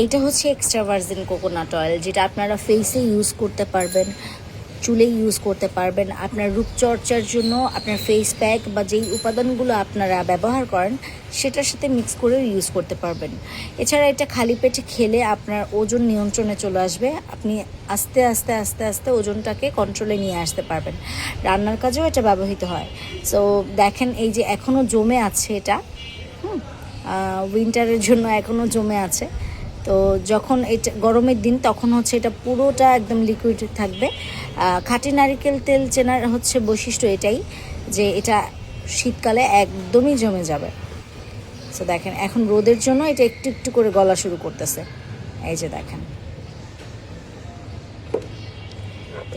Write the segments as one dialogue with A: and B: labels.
A: এইটা হচ্ছে extra virgin coconut oil, যেটা আপনারা ফেসে ইউজ করতে পারবেন, চুলে ইউজ করতে পারবেন, আপনার রূপচর্চার জন্য আপনার ফেস প্যাক বা যেই উপাদানগুলো আপনারা ব্যবহার করেন সেটার সাথে মিক্স করেও ইউজ করতে পারবেন। এছাড়া এটা খালি পেটে খেলে আপনার ওজন নিয়ন্ত্রণে চলে আসবে, আপনি আস্তে আস্তে আস্তে আস্তে ওজনটাকে কন্ট্রোলে নিয়ে আসতে পারবেন। রান্নার কাজেও এটা ব্যবহৃত হয়। সো দেখেন, এই যে এখনও জমে আছে এটা, উইন্টারের জন্য এখনও জমে আছে। তো যখন এটা গরমের দিন তখন হচ্ছে এটা পুরোটা একদম লিকুইড থাকবে। খাঁটি নারকেল তেল চেনার হচ্ছে বৈশিষ্ট্য এটাই, যে এটা শীতকালে একদমই জমে যাবে। সো দেখেন, এখন রোদের জন্য এটা একটু একটু করে গলা শুরু করতেছে। এই যে দেখেন,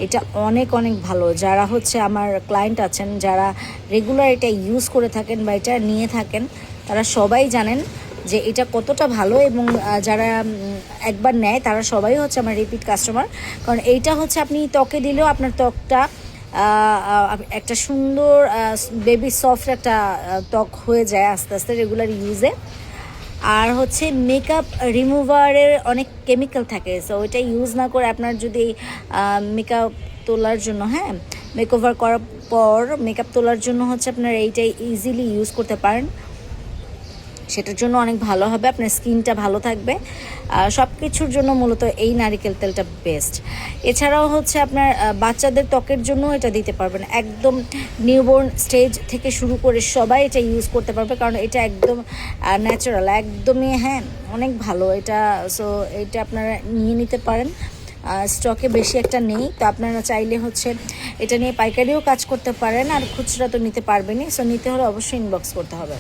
A: এটা অনেক অনেক ভালো। যারা হচ্ছে আমার ক্লায়েন্ট আছেন, যারা রেগুলার এটা ইউজ করে থাকেন বা এটা নিয়ে থাকেন, তারা সবাই জানেন যে এটা কতটা ভালো। এবং যারা একবার নেয় তারা সবাই হচ্ছে আমার রিপিট কাস্টমার। কারণ এইটা হচ্ছে আপনি ত্বকে দিলেও আপনার ত্বকটা একটা সুন্দর বেবি সফট একটা ত্বক হয়ে যায় আস্তে আস্তে রেগুলার ইউজে। আর হচ্ছে মেকআপ রিমুভারের অনেক কেমিক্যাল থাকে, সো ওইটা ইউজ না করে আপনার যদি মেকআপ তোলার জন্য, মেকওভার করার পর মেকআপ তোলার জন্য হচ্ছে আপনার এইটাই ইজিলি ইউজ করতে পারেন, সেটার জন্য অনেক ভালো হবে, আপনার স্কিনটা ভালো থাকবে। সব কিছুর জন্য মূলত এই নারিকেল তেলটা বেস্ট। এছাড়াও হচ্ছে আপনার বাচ্চাদের ত্বকের জন্য এটা দিতে পারবেন, একদম নিউবর্ন স্টেজ থেকে শুরু করে সবাই এটা ইউজ করতে পারবে, কারণ এটা একদম ন্যাচারাল, একদমই অনেক ভালো এটা। সো এটা আপনারা নিয়ে নিতে পারেন। স্টকে বেশি একটা নেই, তো আপনারা চাইলে হচ্ছে এটা নিয়ে পাইকারিও কাজ করতে পারেন, আর খুচরা তো নিতে পারবেনই। সো নিতে হলে অবশ্যই ইনবক্স করতে হবে।